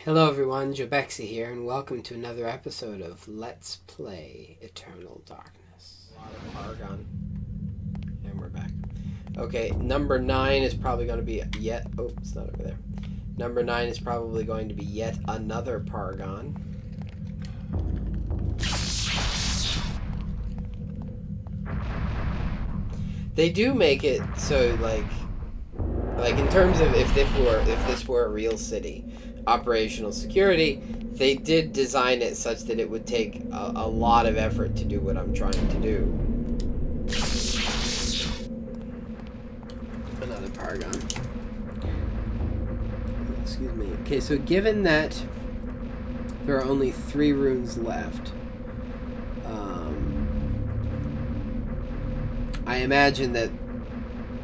Hello everyone, Jobexi here, and welcome to another episode of Let's Play Eternal Darkness. A lot of Paragon. And we're back. Okay, number 9 is probably going to be yet... Oh, it's not over there. Number 9 is probably going to be yet another Paragon. They do make it so, like in terms of if this were a real city, operational security, they did design it such that it would take a lot of effort to do what I'm trying to do. Another Paragon. Excuse me. Okay, so given that there are only 3 runes left, I imagine that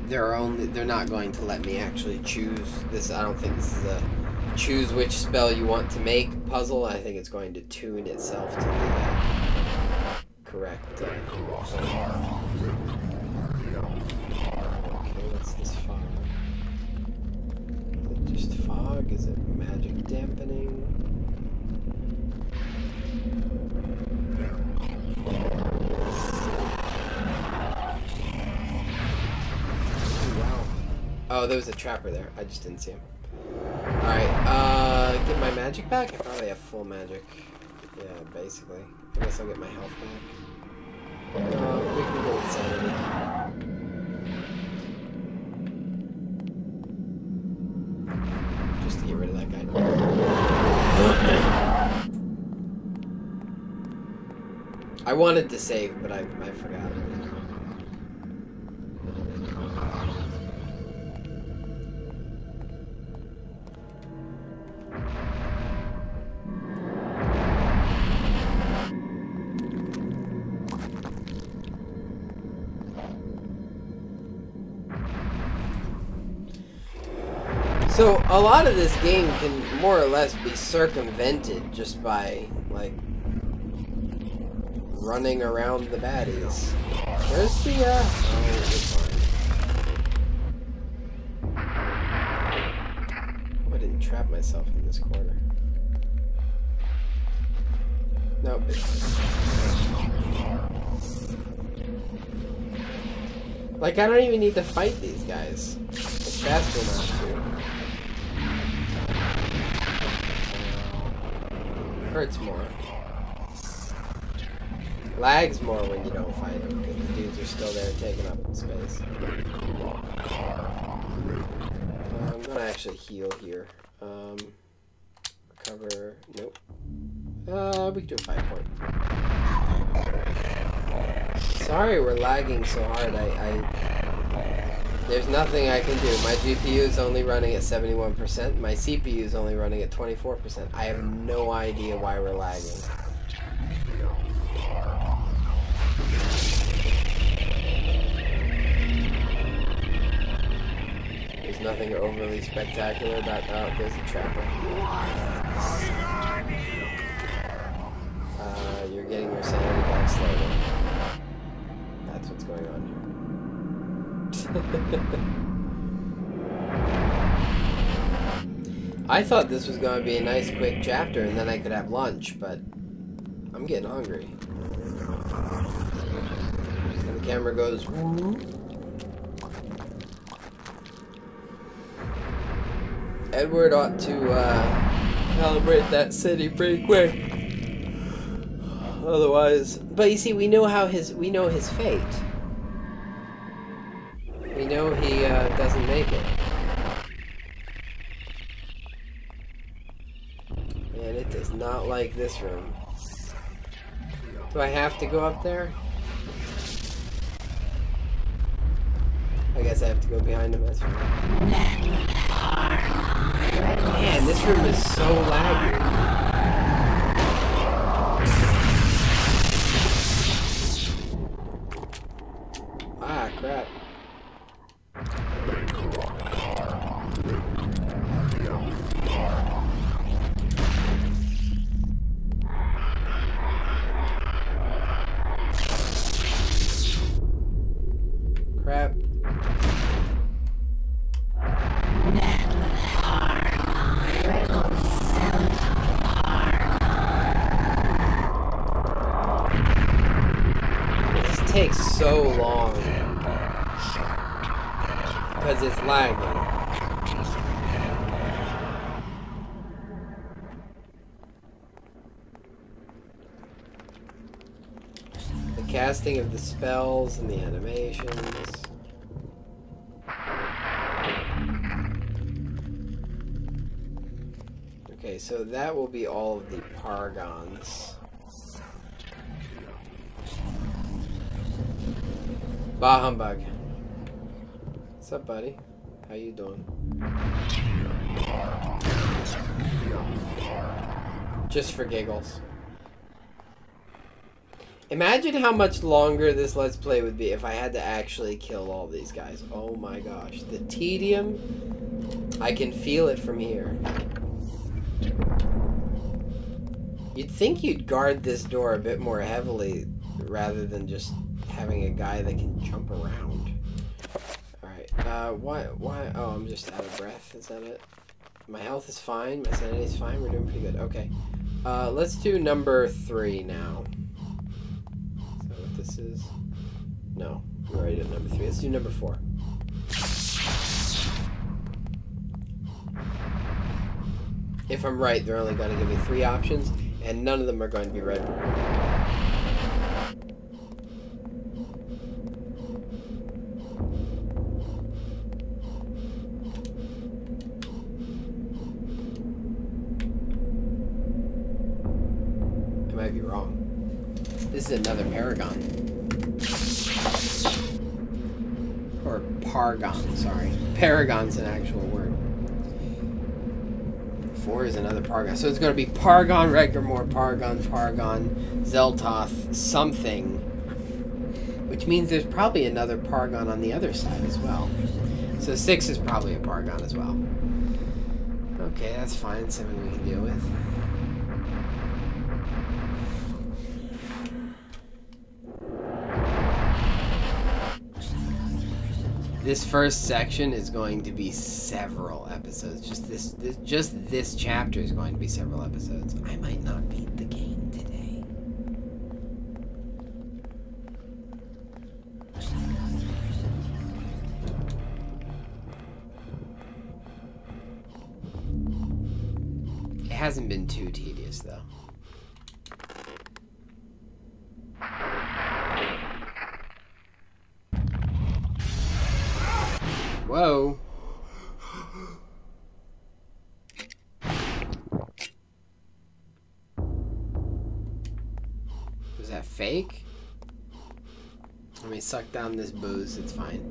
they're not going to let me actually choose this. I don't think this is a choose which spell you want to make puzzle. I think it's going to tune itself to the correct okay, what's this fog? Is it just fog? Is it magic dampening? Oh, there was a trapper there. I just didn't see him. Alright, get my magic back? I probably have full magic. Yeah, basically. I guess I'll get my health back. We can go with sanity. Just to get rid of that guy. I wanted to save, but I forgot. So, a lot of this game can more or less be circumvented just by, like, running around the baddies. Where's the, oh, it's fine. I didn't trap myself in this corner. Nope. Like, I don't even need to fight these guys. It's faster not to. Hurts more. Lags more when you don't fight them because the dudes are still there taking up space. I'm gonna actually heal here. Recover. Nope. We can do a 5-point. Sorry we're lagging so hard. There's nothing I can do. My GPU is only running at 71%. My CPU is only running at 24%. I have no idea why we're lagging. There's nothing overly spectacular about... Oh, there's a trapper. You're getting your sanity back slowly. That's what's going on here. I thought this was going to be a nice quick chapter and then I could have lunch, but I'm getting hungry. And the camera goes woo. Edward ought to calibrate that city pretty quick. Otherwise, but you see, we know his fate. We know he doesn't make it. And it does not like this room. Do I have to go up there? I guess I have to go behind him. That's fine. Man, this room is so laggy. Ah, crap. Crap. takes so long because it's lagging. The casting of the spells and the animations. Okay, so that will be all of the paragons. Bah humbug. What's up, buddy? How you doing? Just for giggles. Imagine how much longer this Let's Play would be if I had to actually kill all these guys. Oh my gosh. The tedium, I can feel it from here. You'd think you'd guard this door a bit more heavily rather than just having a guy that can jump around. Alright, why? Oh, I'm just out of breath. Is that it? My health is fine. My sanity is fine. We're doing pretty good. Okay. Let's do number 3 now. Is that what this is? No. We're already at number 3. Let's do number 4. If I'm right, they're only going to give me 3 options, and none of them are going to be red. I might be wrong. This is another paragon. Or paragon, sorry. Paragon's an actual word. 4 is another paragon. So it's going to be Paragon, Regramore, Paragon, Zeltoth, something. Which means there's probably another paragon on the other side as well. So 6 is probably a paragon as well. Okay, that's fine. 7 we can deal with. This first section is going to be several episodes. Just this chapter is going to be several episodes. I might not beat the game today. It hasn't been too tedious though. Whoa. Was that fake? Let me suck down this booze, it's fine.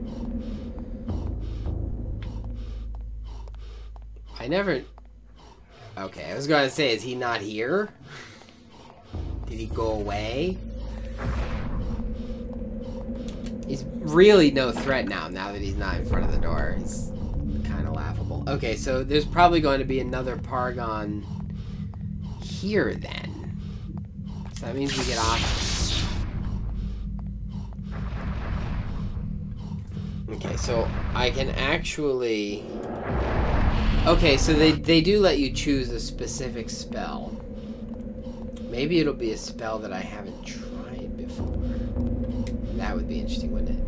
I never... Okay, I was gonna say, is he not here? Did he go away? He's really no threat now that he's not in front of the door. It's kind of laughable. Okay, so there's probably going to be another paragon here then. So that means we get options. Okay, so I can actually... Okay, so they do let you choose a specific spell. Maybe it'll be a spell that I haven't tried before. That would be interesting, wouldn't it?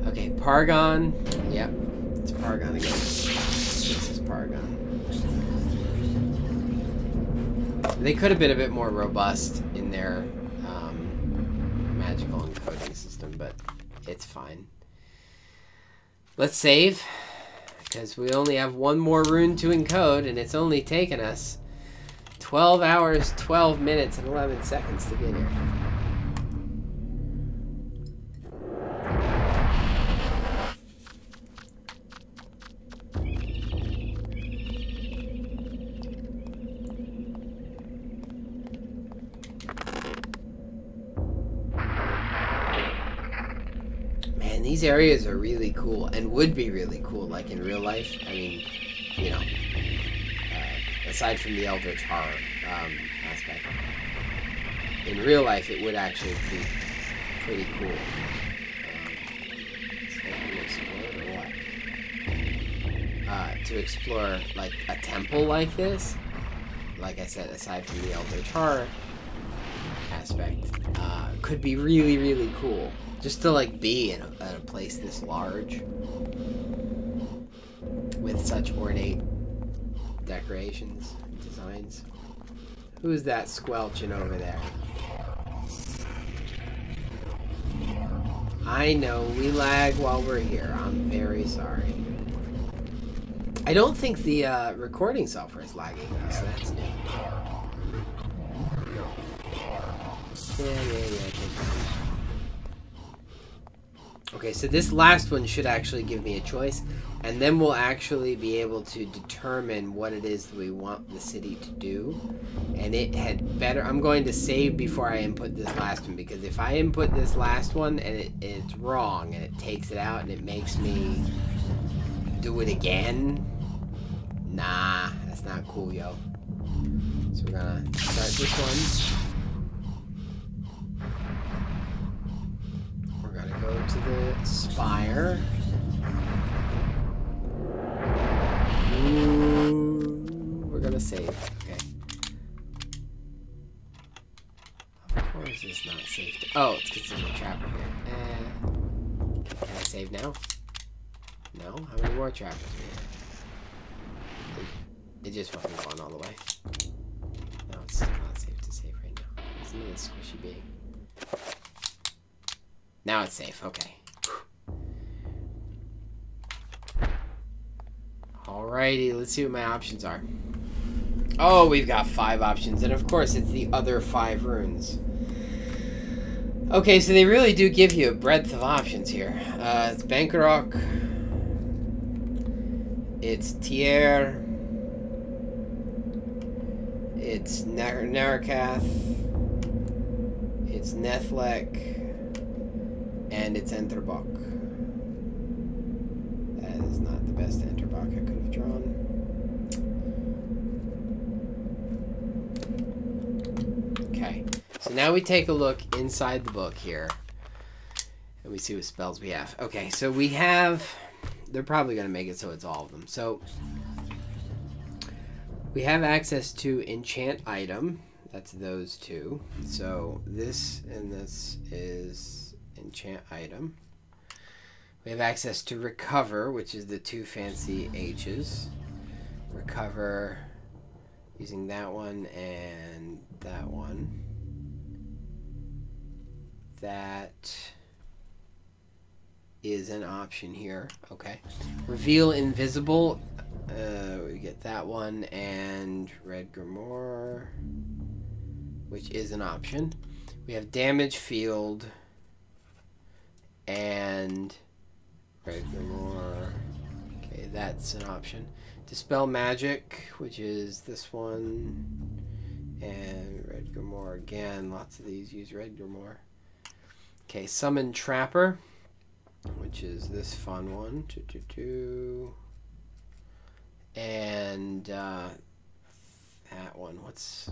Okay, Paragon. Yep, it's Paragon again. This is Paragon. They could have been a bit more robust in their magical encoding system, but it's fine. Let's save, because we only have one more rune to encode, and it's only taken us 12 hours, 12 minutes, and 11 seconds to get here. These areas are really cool, and would be really cool, like in real life. I mean, you know, aside from the Eldritch horror aspect, in real life it would actually be pretty cool. To explore like a temple like this, like I said, aside from the Eldritch horror aspect, could be really, really cool. Just to like be in at a place this large with such ornate decorations, designs. Who's that squelching over there? I know, we lag while we're here. I'm very sorry. I don't think the recording software is lagging, so that's new. Yeah. Okay, so this last one should actually give me a choice, and then we'll actually be able to determine what it is that we want the city to do. And it had better... I'm going to save before I input this last one, because if I input this last one and it's wrong, and it takes it out and it makes me do it again, nah, that's not cool, yo. So we're gonna start this one. Go to the spire. Ooh, we're gonna save. Okay. Of course it's not safe. Oh, it's because there's a trapper here. Can I save now? No? How many more trappers do we have? It just wasn't going all the way. No, it's still not safe to save right now. Isn't it a squishy being? Now it's safe, okay. Alrighty, let's see what my options are. Oh, we've got 5 options, and of course it's the other 5 runes. Okay, so they really do give you a breadth of options here. It's Bankarok. It's Tier. It's Narakath. It's Nethlek. And it's Enterbok. That is not the best Enterbok I could have drawn. Okay, so now we take a look inside the book here. And we see what spells we have. Okay, so we have... They're probably going to make it so it's all of them. So, we have access to Enchant Item. That's those 2. So, this and this is... Enchant Item. We have access to Recover, which is the 2 fancy H's. Recover using that one and that one. That is an option here. Okay. Reveal Invisible. We get that one and Red Grimoire, which is an option. We have Damage Field. And Red Grimoire. Okay, that's an option. Dispel Magic, which is this one. And Red Grimoire again. Lots of these use Red Grimoire. Okay, Summon Trapper, which is this fun one. And that one. What's...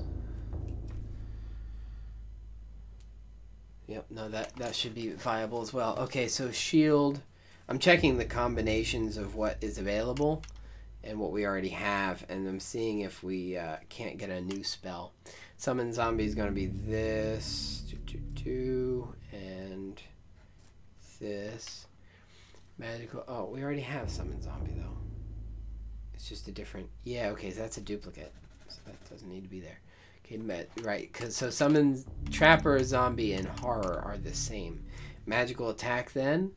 Yep, no, that should be viable as well. Okay, so shield. I'm checking the combinations of what is available and what we already have, and I'm seeing if we can't get a new spell. Summon Zombie is going to be this, and this. Magical. Oh, we already have Summon Zombie, though. It's just a different... Yeah, okay, so that's a duplicate, so that doesn't need to be there. Okay, right, because so Summon Trapper, Zombie, and Horror are the same. Magical Attack then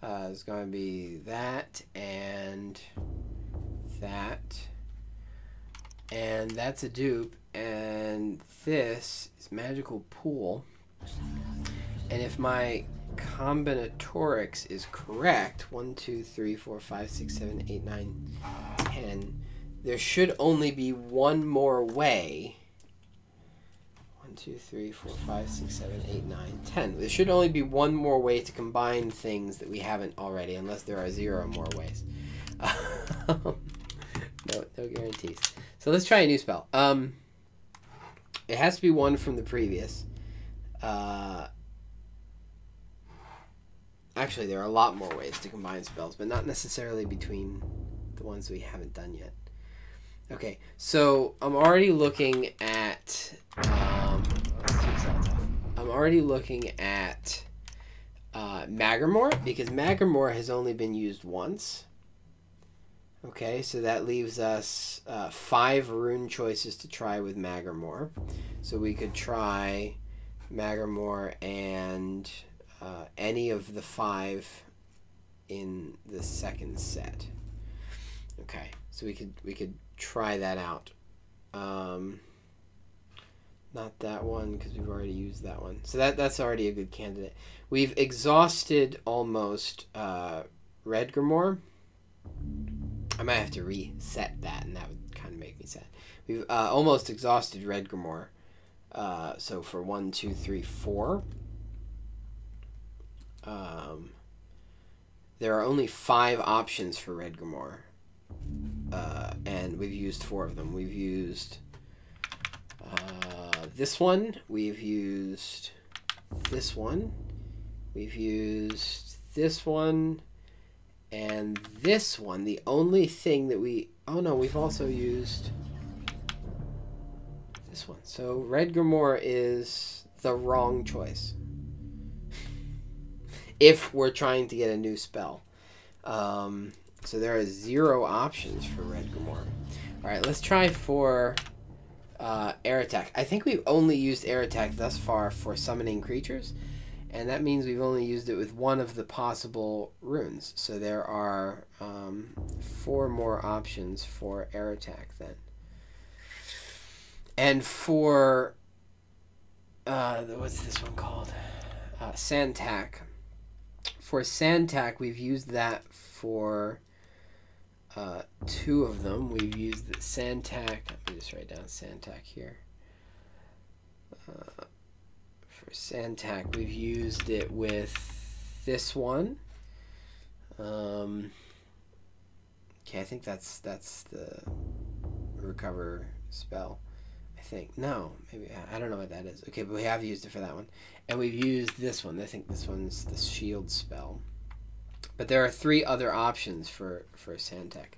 is going to be that and that. And that's a dupe. And this is Magical Pool. And if my combinatorics is correct, 1, 2, 3, 4, 5, 6, 7, 8, 9, 10, there should only be one more way. 2, 3, 4, 5, 6, 7, 8, 9, 10. There should only be one more way to combine things that we haven't already, unless there are 0 more ways. No guarantees. So let's try a new spell. It has to be one from the previous. Actually, there are a lot more ways to combine spells, but not necessarily between the ones we haven't done yet. Okay, so I'm already looking at... I'm already looking at Magramore, because Magramore has only been used once. Okay, so that leaves us 5 rune choices to try with Magramore. So we could try Magramore and any of the 5 in the second set. Okay, so we could try that out. Not that one, because we've already used that one. So that's already a good candidate. We've exhausted almost Red Grimoire. I might have to reset that, and that would kind of make me sad. We've almost exhausted Red Grimoire. So for 1, 2, 3, 4. There are only 5 options for Red Grimoire. And we've used 4 of them. We've used this one. We've used this one. We've used this one. And this one. The only thing that we... Oh no, we've also used this one. So Red Grimoire is the wrong choice. If we're trying to get a new spell. So there are 0 options for Red Grimoire. Alright, let's try for Air Attack. I think we've only used Air Attack thus far for summoning creatures. And that means we've only used it with one of the possible runes. So there are 4 more options for Air Attack then. And for... what's this one called? Sandtack. For Sandtack, we've used that for 2 of them. We've used the Sandtack. Let me just write down Sandtack here. For Sandtack, we've used it with this one. Okay, I think that's the recover spell. I think. No, maybe. I don't know what that is. Okay, but we have used it for that one. And we've used this one. I think this one's the shield spell. But there are 3 other options for Sandtack.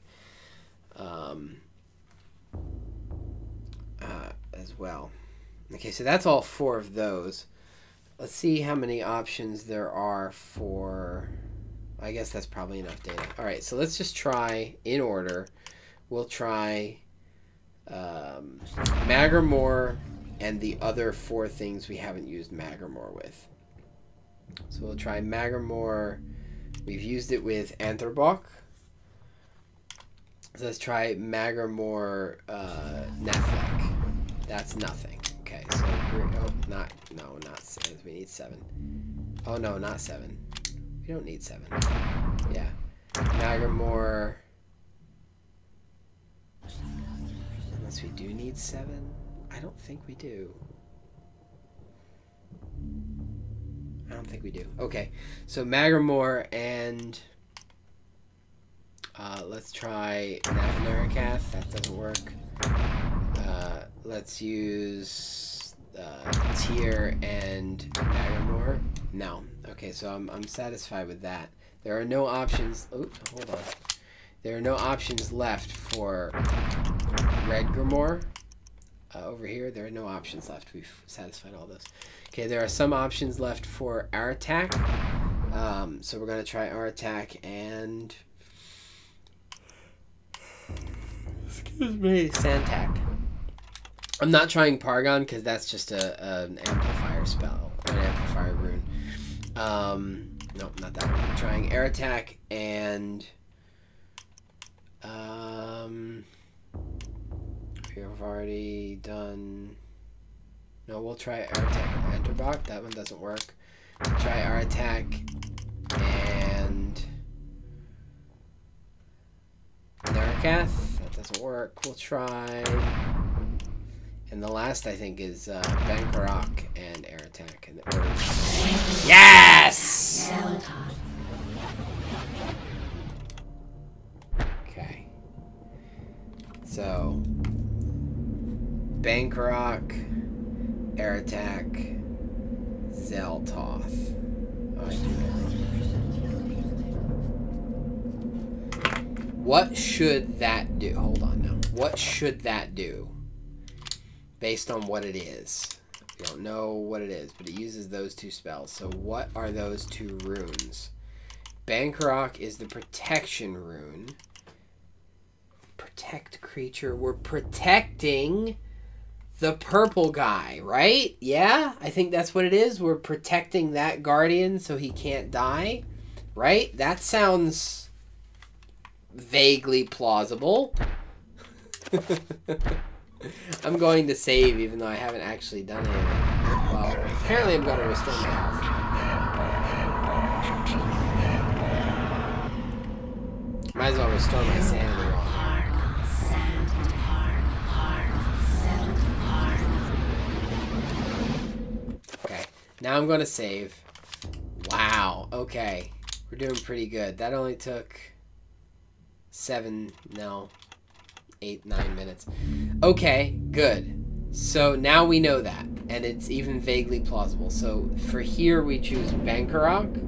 As well. Okay, so that's all 4 of those. Let's see how many options there are for... I guess that's probably enough data. Alright, so let's just try in order. We'll try Magramore and the other 4 things we haven't used Magramore with. So we'll try Magramore. We've used it with Anthrobock. So let's try Magramore Nethek. That's nothing. Okay, so not 7. We need 7. Oh no, not 7. We don't need 7. Yeah, Magramore. Unless we do need 7. I don't think we do. I don't think we do. Okay, so Magramore and let's try Narakath. That doesn't work. Let's use Tyr and Magramore. No. Okay, so I'm satisfied with that. There are no options. Oh, hold on. There are no options left for Red Grimoire. Over here, there are no options left. We've satisfied all those. Okay, there are some options left for our attack. So we're going to try our attack and... Excuse me. Sandtack. I'm not trying Paragon because that's just an amplifier spell. An amplifier rune. Nope, not that one. I'm trying air attack and... we've already done... No, we'll try air attack and Enterbach. That one doesn't work. We'll try our attack and... Narakath. That doesn't work. We'll try... And the last, I think, is Bankarok and air attack. And yes! Okay. So... Bankarok, air attack, Zeltoth. Oh, I do that wrong. What should that do? Hold on now. What should that do? Based on what it is. We don't know what it is, but it uses those two spells. So what are those two runes? Bankarok is the protection rune. Protect creature. We're protecting the purple guy, right? Yeah, I think that's what it is. We're protecting that guardian so he can't die, right? That sounds vaguely plausible. I'm going to save even though I haven't actually done anything. Well, apparently I'm going to restore my health. Might as well restore my sanity. Okay, now I'm going to save. Wow, okay. We're doing pretty good. That only took 8, 9 minutes. Okay, good. So now we know that, and it's even vaguely plausible. So for here we choose Bankarok.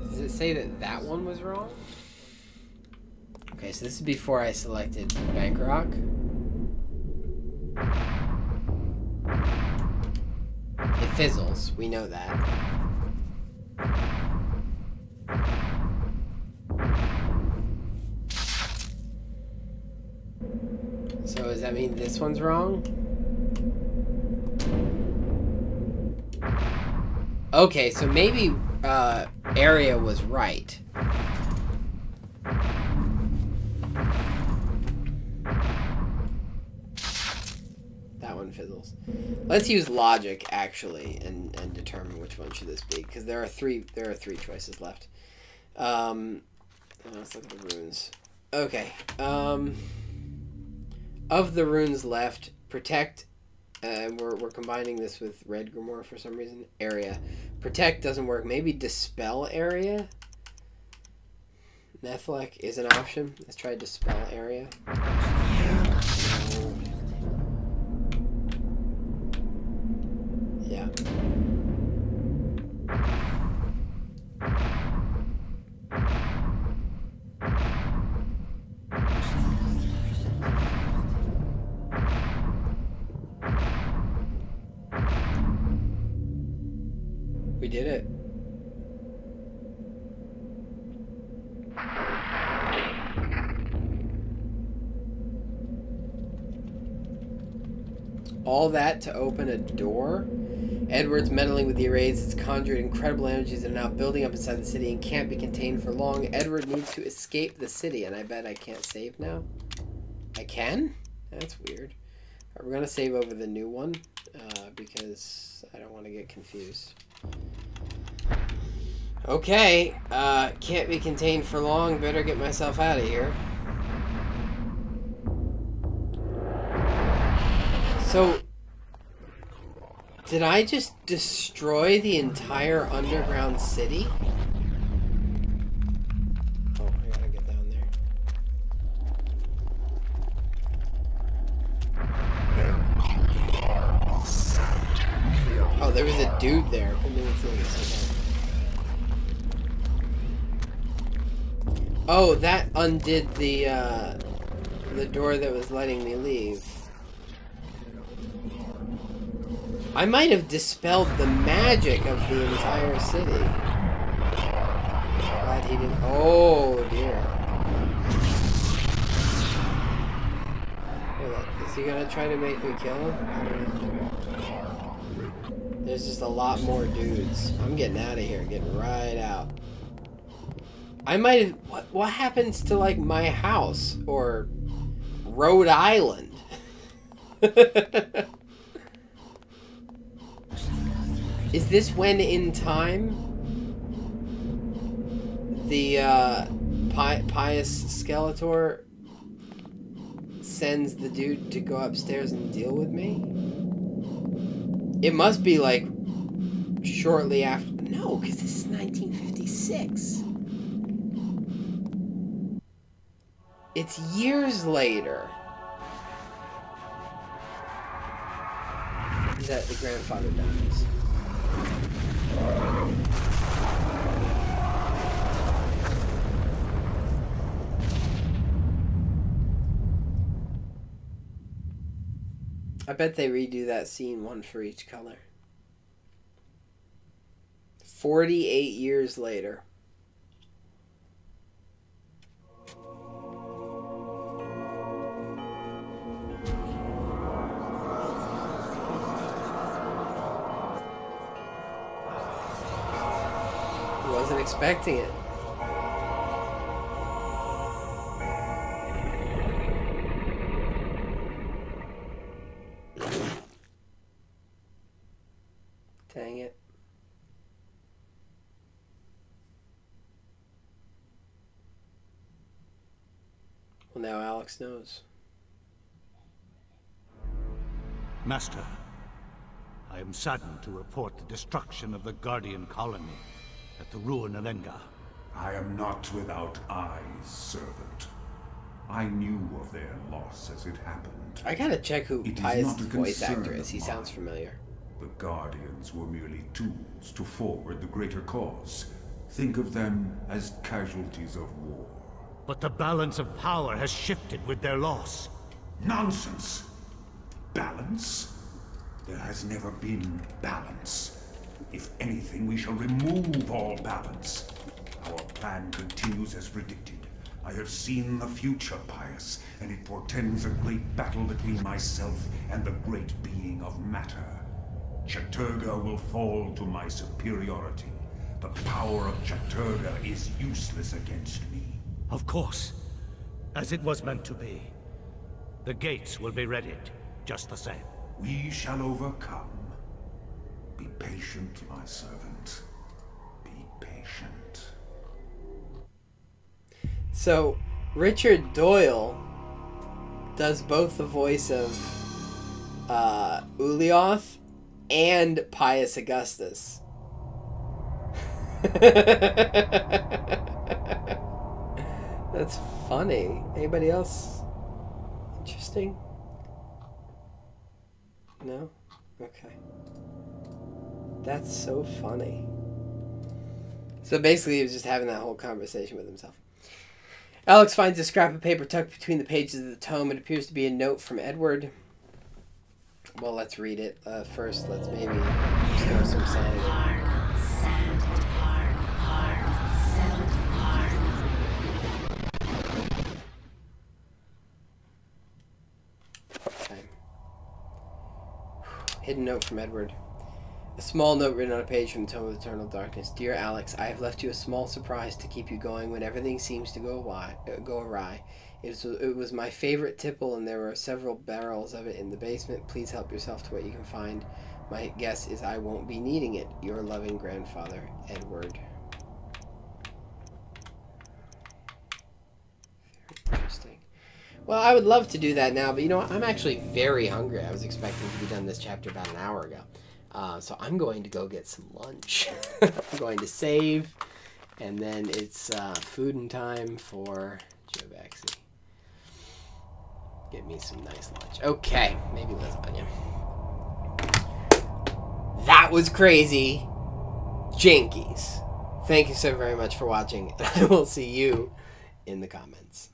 Does it say that that one was wrong? Okay, so this is before I selected Bankarok. It fizzles, we know that. So does that mean this one's wrong? Okay, so maybe area was right. That one fizzles. Let's use logic actually and determine which one should this be, because there are three choices left. Let's look at the runes. Okay. Of the runes left, protect. We're combining this with red grimoire for some reason. Area. Protect doesn't work. Maybe dispel area. Nethlek is an option. Let's try dispel area. Yeah. We did it. All that to open a door? Edward's meddling with the arrays. It's conjured incredible energies that are now building up inside the city and can't be contained for long. Edward needs to escape the city, and I bet I can't save now. I can? That's weird. Alright, we're going to save over the new one, because I don't want to get confused. Okay, can't be contained for long. Better get myself out of here. So, did I just destroy the entire underground city? Oh, I gotta get down there. Oh, there was a dude there. Couldn't even see this. Oh, that undid the door that was letting me leave. I might have dispelled the magic of the entire city. Glad he didn't. Oh dear. Hold on. Is he gonna try to make me kill him? I don't know. There's just a lot more dudes. I'm getting out of here. Getting right out. I might have. What happens to like my house or Rhode Island? Is this when in time the pious Skeletor sends the dude to go upstairs and deal with me? It must be like shortly after. No, because this is 1956. It's years later. that the grandfather dies. I bet they redo that scene one for each color. 48 years later. Wasn't expecting it. Dang it. Well, now Alex knows. Master, I am saddened to report the destruction of the Guardian colony at the ruin of Enga. I am not without eyes, servant. I knew of their loss as it happened. I gotta check who Pius' voice actor is. He sounds familiar. The Guardians were merely tools to forward the greater cause. Think of them as casualties of war. But the balance of power has shifted with their loss. Nonsense! Balance? There has never been balance. If anything, we shall remove all balance. Our plan continues as predicted. I have seen the future, Pius, and it portends a great battle between myself and the great being of matter. Chattur'gha will fall to my superiority. The power of Chattur'gha is useless against me. Of course, as it was meant to be. The gates will be readied, just the same. We shall overcome. Be patient, my servant. Be patient. So, Richard Doyle does both the voice of Ulioth and Pius Augustus. That's funny. Anybody else interesting? No? Okay. That's so funny. So basically he was just having that whole conversation with himself. Alex finds a scrap of paper tucked between the pages of the tome. It appears to be a note from Edward. Well, let's read it. First, let's maybe throw some sanity. Okay. Hidden note from Edward. A small note written on a page from the Tome of Eternal Darkness. Dear Alex, I have left you a small surprise to keep you going when everything seems to go awry. It was my favorite tipple, and there were several barrels of it in the basement. Please help yourself to what you can find. My guess is I won't be needing it. Your loving grandfather, Edward. Very interesting. Well, I would love to do that now, but you know what? I'm actually very hungry. I was expecting to be done this chapter about an hour ago. So I'm going to go get some lunch. I'm going to save, and then it's food time for Jobexi. Get me some nice lunch. Okay, maybe lasagna. That was crazy. Jinkies. Thank you so very much for watching, and I will see you in the comments.